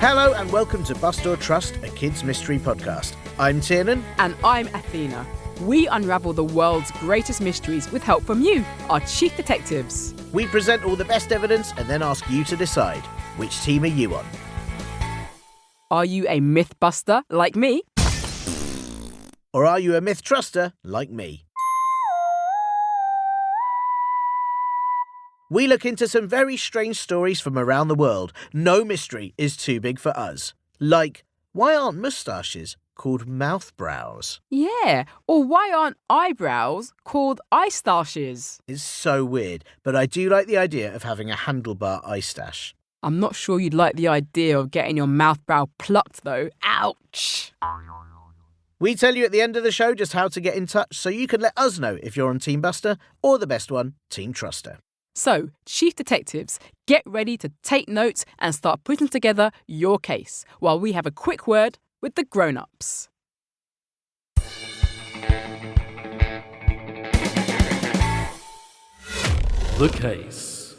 Hello and welcome to Bust or Trust, a kids' mystery podcast. I'm Tiernan. And I'm Athena. We unravel the world's greatest mysteries with help from you, our chief detectives. We present all the best evidence and then ask you to decide. Which team are you on? Are you a myth buster like me? Or are you a myth truster like me? We look into some very strange stories from around the world. No mystery is too big for us. Like, why aren't moustaches called mouth brows? Yeah, or why aren't eyebrows called eyelashes? It's so weird, but I do like the idea of having a handlebar eye stash. I'm not sure you'd like the idea of getting your mouth brow plucked though. Ouch! We tell you at the end of the show just how to get in touch so you can let us know if you're on Team Buster or the best one, Team Truster. So, chief detectives, get ready to take notes and start putting together your case while we have a quick word with the grown-ups. The case.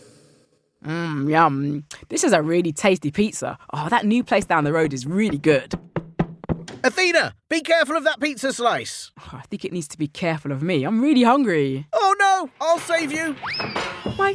Yum. This is a really tasty pizza. Oh, that new place down the road is really good. Athena, be careful of that pizza slice. Oh, I think it needs to be careful of me. I'm really hungry. Oh no, I'll save you. My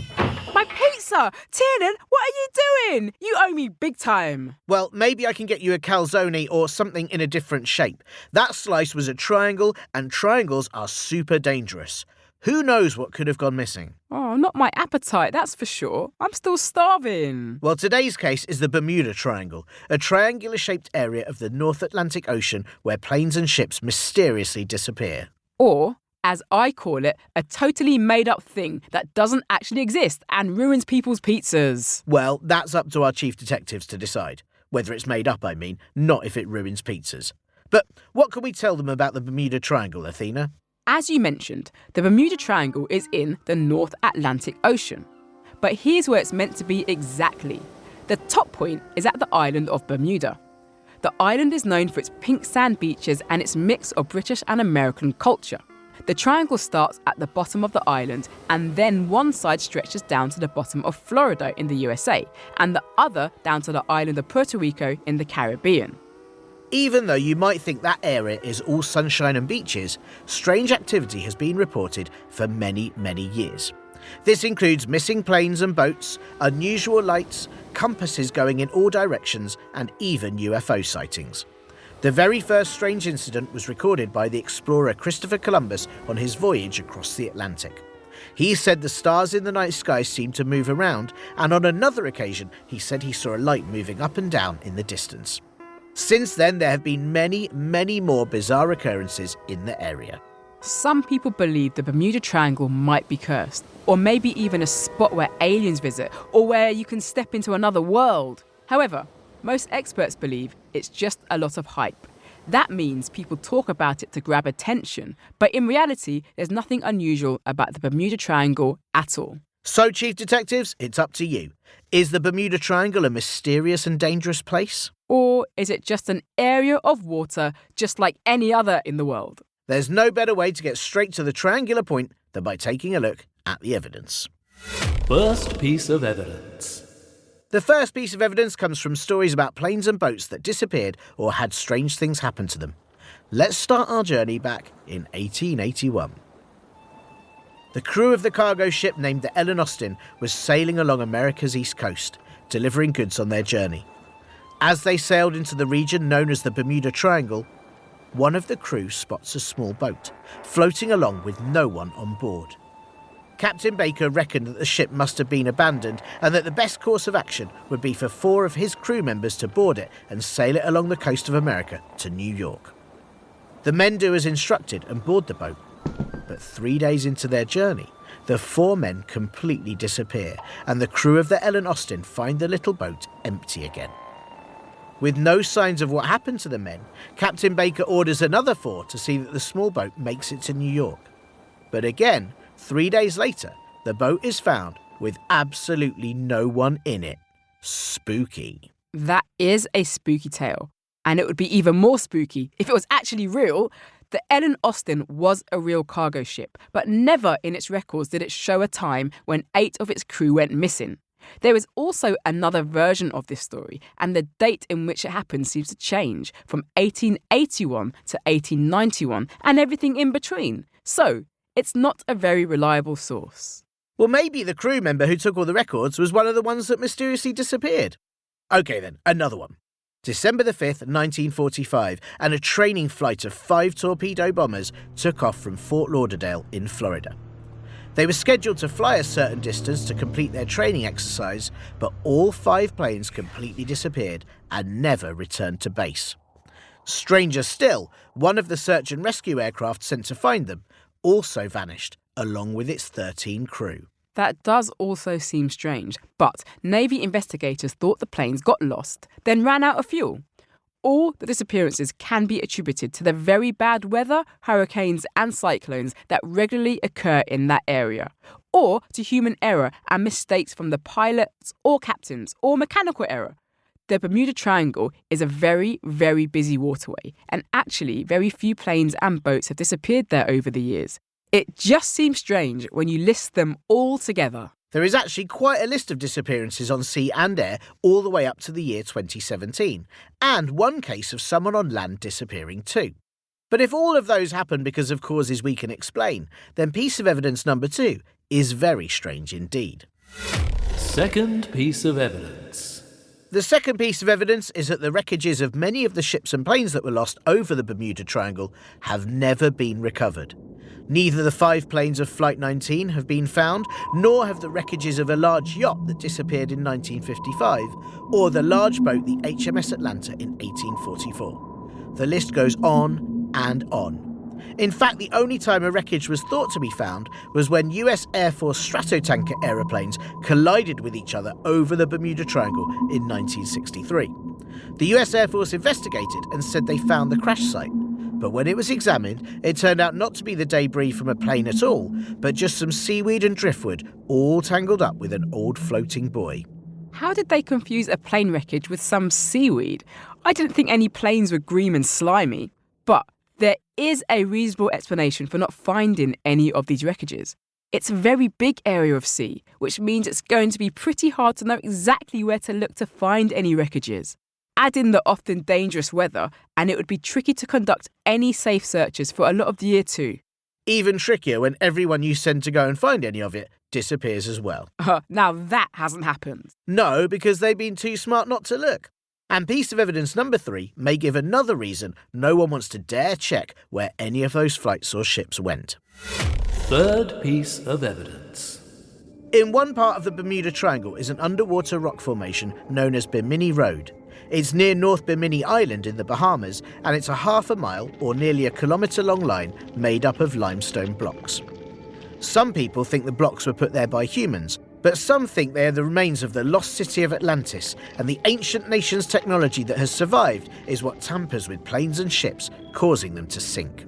pizza! Tiernan, what are you doing? You owe me big time. Well, maybe I can get you a calzone or something in a different shape. That slice was a triangle, and triangles are super dangerous. Who knows what could have gone missing? Oh, not my appetite, that's for sure. I'm still starving. Well, today's case is the Bermuda Triangle, a triangular-shaped area of the North Atlantic Ocean where planes and ships mysteriously disappear. Or, as I call it, a totally made-up thing that doesn't actually exist and ruins people's pizzas. Well, that's up to our chief detectives to decide. Whether it's made up, I mean, not if it ruins pizzas. But what can we tell them about the Bermuda Triangle, Athena? As you mentioned, the Bermuda Triangle is in the North Atlantic Ocean. But here's where it's meant to be exactly. The top point is at the island of Bermuda. The island is known for its pink sand beaches and its mix of British and American culture. The triangle starts at the bottom of the island, and then one side stretches down to the bottom of Florida in the USA, and the other down to the island of Puerto Rico in the Caribbean. Even though you might think that area is all sunshine and beaches, strange activity has been reported for many, many years. This includes missing planes and boats, unusual lights, compasses going in all directions, and even UFO sightings. The very first strange incident was recorded by the explorer Christopher Columbus on his voyage across the Atlantic. He said the stars in the night sky seemed to move around, and on another occasion he said he saw a light moving up and down in the distance. Since then, there have been many, many more bizarre occurrences in the area. Some people believe the Bermuda Triangle might be cursed, or maybe even a spot where aliens visit, or where you can step into another world. However, most experts believe it's just a lot of hype. That means people talk about it to grab attention, but in reality, there's nothing unusual about the Bermuda Triangle at all. So, Chief Detectives, it's up to you. Is the Bermuda Triangle a mysterious and dangerous place? Or is it just an area of water just like any other in the world? There's no better way to get straight to the triangular point than by taking a look at the evidence. First piece of evidence. The first piece of evidence comes from stories about planes and boats that disappeared or had strange things happen to them. Let's start our journey back in 1881. The crew of the cargo ship named the Ellen Austin was sailing along America's east coast, delivering goods on their journey. As they sailed into the region known as the Bermuda Triangle, one of the crew spots a small boat, floating along with no one on board. Captain Baker reckoned that the ship must have been abandoned and that the best course of action would be for 4 of his crew members to board it and sail it along the coast of America to New York. The men do as instructed and board the boat. But 3 days into their journey, the 4 men completely disappear and the crew of the Ellen Austin find the little boat empty again. With no signs of what happened to the men, Captain Baker orders another 4 to see that the small boat makes it to New York. But again, 3 days later, the boat is found with absolutely no one in it. Spooky. That is a spooky tale. And it would be even more spooky if it was actually real. The Ellen Austin was a real cargo ship, but never in its records did it show a time when 8 of its crew went missing. There is also another version of this story, and the date in which it happened seems to change from 1881 to 1891 and everything in between. So, it's not a very reliable source. Well, maybe the crew member who took all the records was one of the ones that mysteriously disappeared. OK then, another one. December the 5th, 1945, and a training flight of 5 torpedo bombers took off from Fort Lauderdale in Florida. They were scheduled to fly a certain distance to complete their training exercise, but all 5 planes completely disappeared and never returned to base. Stranger still, one of the search and rescue aircraft sent to find them also vanished, along with its 13 crew. That does also seem strange, but Navy investigators thought the planes got lost, then ran out of fuel. All the disappearances can be attributed to the very bad weather, hurricanes and cyclones that regularly occur in that area, or to human error and mistakes from the pilots or captains, or mechanical error. The Bermuda Triangle is a very, very busy waterway, and actually very few planes and boats have disappeared there over the years. It just seems strange when you list them all together. There is actually quite a list of disappearances on sea and air all the way up to the year 2017, and one case of someone on land disappearing too. But if all of those happen because of causes we can explain, then piece of evidence number 2 is very strange indeed. Second piece of evidence. The second piece of evidence is that the wreckages of many of the ships and planes that were lost over the Bermuda Triangle have never been recovered. Neither the 5 planes of Flight 19 have been found, nor have the wreckages of a large yacht that disappeared in 1955, or the large boat the HMS Atlanta in 1844. The list goes on and on. In fact, the only time a wreckage was thought to be found was when US Air Force stratotanker aeroplanes collided with each other over the Bermuda Triangle in 1963. The US Air Force investigated and said they found the crash site. But when it was examined, it turned out not to be the debris from a plane at all, but just some seaweed and driftwood, all tangled up with an old floating buoy. How did they confuse a plane wreckage with some seaweed? I didn't think any planes were green and slimy. But there is a reasonable explanation for not finding any of these wreckages. It's a very big area of sea, which means it's going to be pretty hard to know exactly where to look to find any wreckages. Add in the often dangerous weather, and it would be tricky to conduct any safe searches for a lot of the year too. Even trickier when everyone you send to go and find any of it disappears as well. Now that hasn't happened. No, because they've been too smart not to look. And piece of evidence number 3 may give another reason no one wants to dare check where any of those flights or ships went. Third piece of evidence. In one part of the Bermuda Triangle is an underwater rock formation known as Bimini Road. It's near North Bimini Island in the Bahamas, and it's a half a mile or nearly a kilometre long line made up of limestone blocks. Some people think the blocks were put there by humans, but some think they are the remains of the lost city of Atlantis, and the ancient nation's technology that has survived is what tampers with planes and ships, causing them to sink.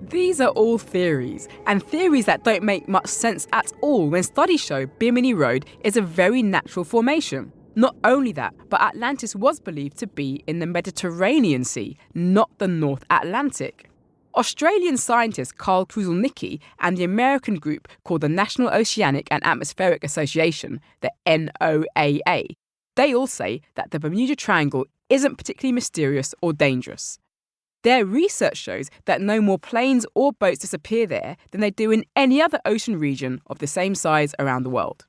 These are all theories, and theories that don't make much sense at all when studies show Bimini Road is a very natural formation. Not only that, but Atlantis was believed to be in the Mediterranean Sea, not the North Atlantic. Australian scientist Carl Kruszelnicki and the American group called the National Oceanic and Atmospheric Association, the NOAA, they all say that the Bermuda Triangle isn't particularly mysterious or dangerous. Their research shows that no more planes or boats disappear there than they do in any other ocean region of the same size around the world.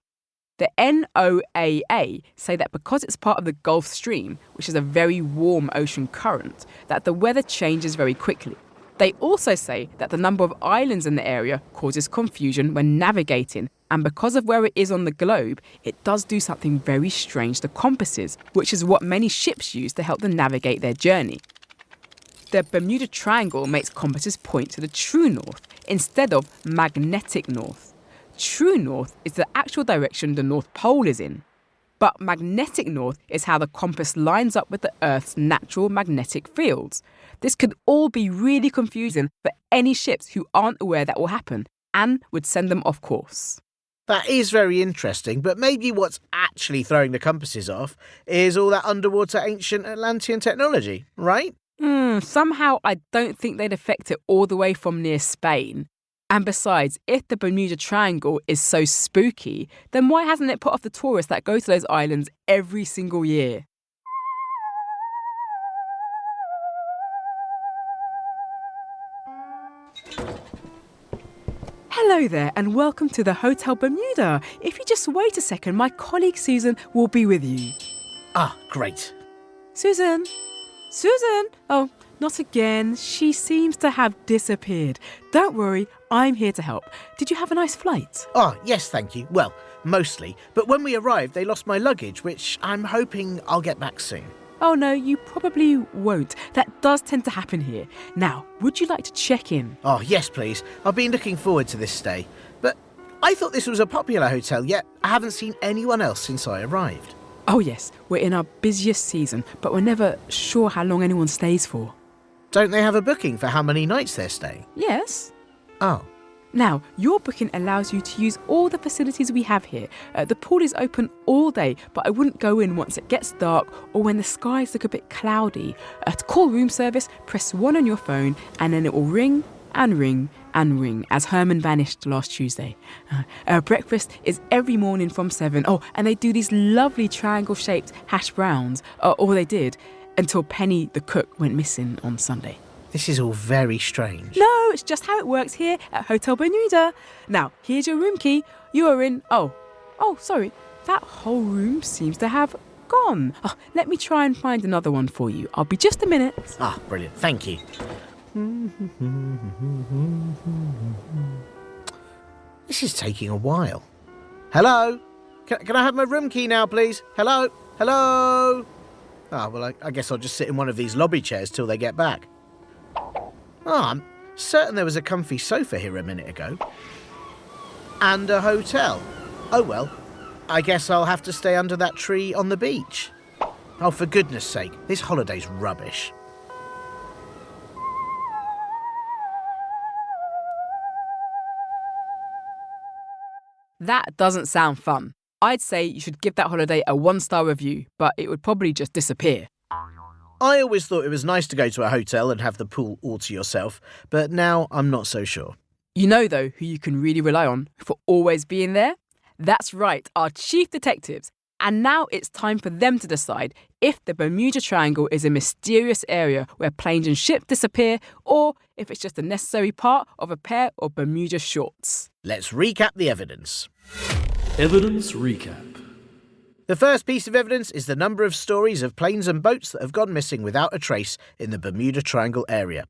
The NOAA say that because it's part of the Gulf Stream, which is a very warm ocean current, that the weather changes very quickly. They also say that the number of islands in the area causes confusion when navigating, and because of where it is on the globe, it does do something very strange to compasses, which is what many ships use to help them navigate their journey. The Bermuda Triangle makes compasses point to the true north instead of magnetic north. True north is the actual direction the North Pole is in. But magnetic north is how the compass lines up with the Earth's natural magnetic fields. This could all be really confusing for any ships who aren't aware that will happen and would send them off course. That is very interesting, but maybe what's actually throwing the compasses off is all that underwater ancient Atlantean technology, right? Somehow I don't think they'd affect it all the way from near Spain. And besides, if the Bermuda Triangle is so spooky, then why hasn't it put off the tourists that go to those islands every single year? Hello there and welcome to the Hotel Bermuda. If you just wait a second, my colleague Susan will be with you. Ah, great. Susan? Susan? Oh, not again. She seems to have disappeared. Don't worry, I'm here to help. Did you have a nice flight? Ah, yes, thank you. Well, mostly. But when we arrived, they lost my luggage, which I'm hoping I'll get back soon. Oh no, you probably won't. That does tend to happen here. Now, would you like to check in? Oh, yes, please. I've been looking forward to this stay. But I thought this was a popular hotel, yet I haven't seen anyone else since I arrived. Oh yes, we're in our busiest season, but we're never sure how long anyone stays for. Don't they have a booking for how many nights they're staying? Yes. Oh. Now, your booking allows you to use all the facilities we have here. The pool is open all day, but I wouldn't go in once it gets dark or when the skies look a bit cloudy. To call room service, press 1 on your phone and then it will ring and ring and ring as Herman vanished last Tuesday. Breakfast is every morning from 7. Oh, and they do these lovely triangle-shaped hash browns, or they did, until Penny the cook went missing on Sunday. This is all very strange. No, it's just how it works here at Hotel Bermuda. Now, here's your room key. You are in... Oh, sorry. That whole room seems to have gone. Oh, let me try and find another one for you. I'll be just a minute. Ah, brilliant. Thank you. This is taking a while. Hello? Can I have my room key now, please? Hello? Hello? Ah, well, I guess I'll just sit in one of these lobby chairs till they get back. I'm certain there was a comfy sofa here a minute ago. And a hotel. Oh well, I guess I'll have to stay under that tree on the beach. Oh, for goodness sake, this holiday's rubbish. That doesn't sound fun. I'd say you should give that holiday a 1-star review, but it would probably just disappear. I always thought it was nice to go to a hotel and have the pool all to yourself, but now I'm not so sure. You know, though, who you can really rely on for always being there? That's right, our chief detectives. And now it's time for them to decide if the Bermuda Triangle is a mysterious area where planes and ships disappear, or if it's just a necessary part of a pair of Bermuda shorts. Let's recap the evidence. Evidence recap. The first piece of evidence is the number of stories of planes and boats that have gone missing without a trace in the Bermuda Triangle area.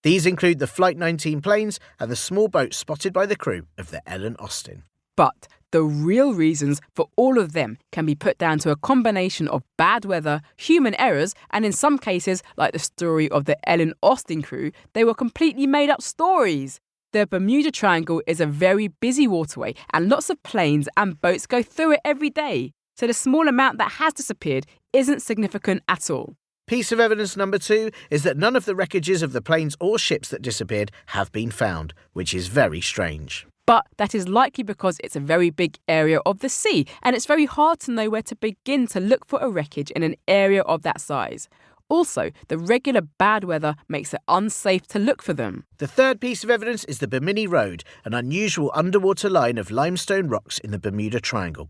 These include the Flight 19 planes and the small boat spotted by the crew of the Ellen Austin. But the real reasons for all of them can be put down to a combination of bad weather, human errors, and in some cases, like the story of the Ellen Austin crew, they were completely made up stories. The Bermuda Triangle is a very busy waterway and lots of planes and boats go through it every day. So the small amount that has disappeared isn't significant at all. Piece of evidence number 2 is that none of the wreckages of the planes or ships that disappeared have been found, which is very strange. But that is likely because it's a very big area of the sea, and it's very hard to know where to begin to look for a wreckage in an area of that size. Also, the regular bad weather makes it unsafe to look for them. The third piece of evidence is the Bimini Road, an unusual underwater line of limestone rocks in the Bermuda Triangle.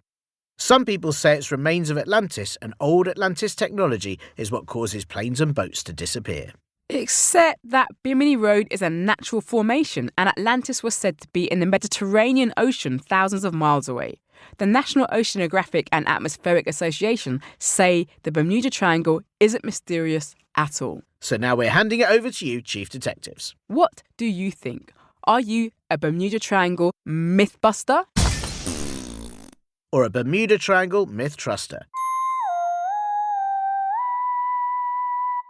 Some people say it's remains of Atlantis, and old Atlantis technology is what causes planes and boats to disappear. Except that Bimini Road is a natural formation and Atlantis was said to be in the Mediterranean Ocean thousands of miles away. The National Oceanographic and Atmospheric Association say the Bermuda Triangle isn't mysterious at all. So now we're handing it over to you, Chief Detectives. What do you think? Are you a Bermuda Triangle mythbuster? Or a Bermuda Triangle myth truster?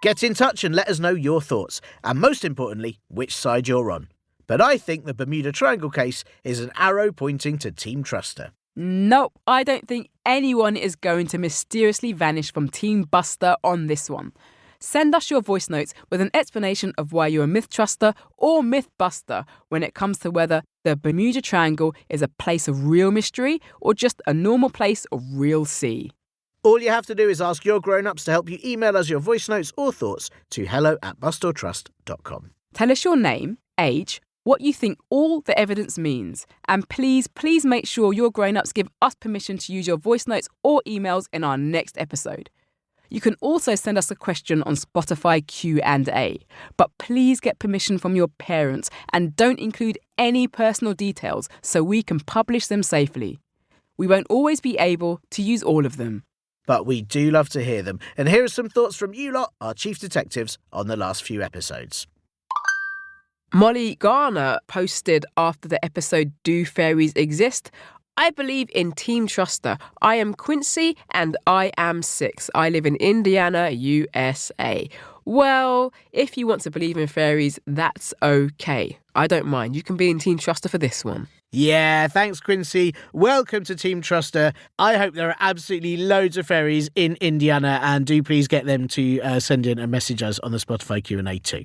Get in touch and let us know your thoughts, and most importantly, which side you're on. But I think the Bermuda Triangle case is an arrow pointing to Team Truster. Nope, I don't think anyone is going to mysteriously vanish from Team Buster on this one. Send us your voice notes with an explanation of why you're a myth truster or myth buster when it comes to whether the Bermuda Triangle is a place of real mystery or just a normal place of real sea. All you have to do is ask your grown-ups to help you email us your voice notes or thoughts to hello@bustortrust.com. Tell us your name, age, what you think all the evidence means. And please make sure your grown-ups give us permission to use your voice notes or emails in our next episode. You can also send us a question on Spotify Q&A, but please get permission from your parents and don't include any personal details so we can publish them safely. We won't always be able to use all of them. But we do love to hear them. And here are some thoughts from you lot, our chief detectives, on the last few episodes. Molly Garner posted after the episode Do Fairies Exist? I believe in Team Truster. I am Quincy and I am 6. I live in Indiana, USA. Well, if you want to believe in fairies, that's okay. I don't mind. You can be in Team Truster for this one. Yeah, thanks, Quincy. Welcome to Team Truster. I hope there are absolutely loads of fairies in Indiana, and do please get them to send in and message us on the Spotify Q&A too.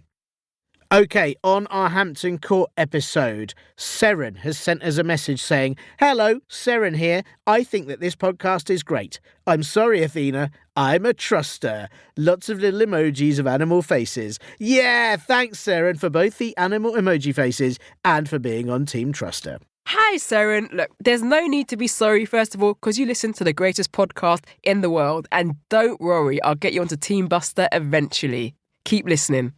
OK, on our Hampton Court episode, Seren has sent us a message saying, "Hello, Seren here. I think that this podcast is great. I'm sorry, Athena. I'm a truster." Lots of little emojis of animal faces. Yeah, thanks, Seren, for both the animal emoji faces and for being on Team Truster. Hi, Seren. Look, there's no need to be sorry, first of all, because you listen to the greatest podcast in the world. And don't worry, I'll get you onto Team Buster eventually. Keep listening.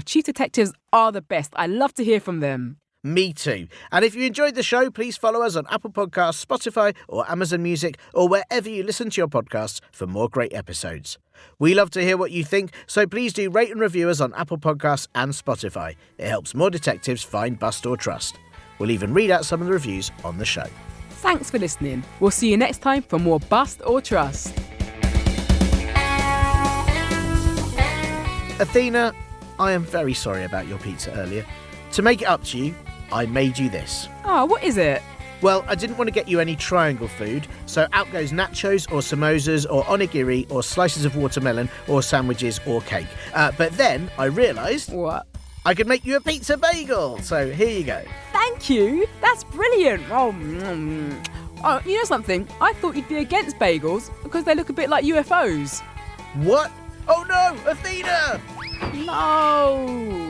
Chief detectives are the best. I love to hear from them. Me too. And if you enjoyed the show, please follow us on Apple Podcasts, Spotify or Amazon Music or wherever you listen to your podcasts for more great episodes. We love to hear what you think, so please do rate and review us on Apple Podcasts and Spotify. It helps more detectives find, bust or trust. We'll even read out some of the reviews on the show. Thanks for listening. We'll see you next time for more Bust or Trust. Athena, I am very sorry about your pizza earlier. To make it up to you, I made you this. Oh, what is it? Well, I didn't want to get you any triangle food, so out goes nachos or samosas or onigiri or slices of watermelon or sandwiches or cake. But then I realised What? I could make you a pizza bagel, so here you go. Thank you. That's brilliant. Oh, you know something? I thought you'd be against bagels because they look a bit like UFOs. What? Oh no, Athena! No.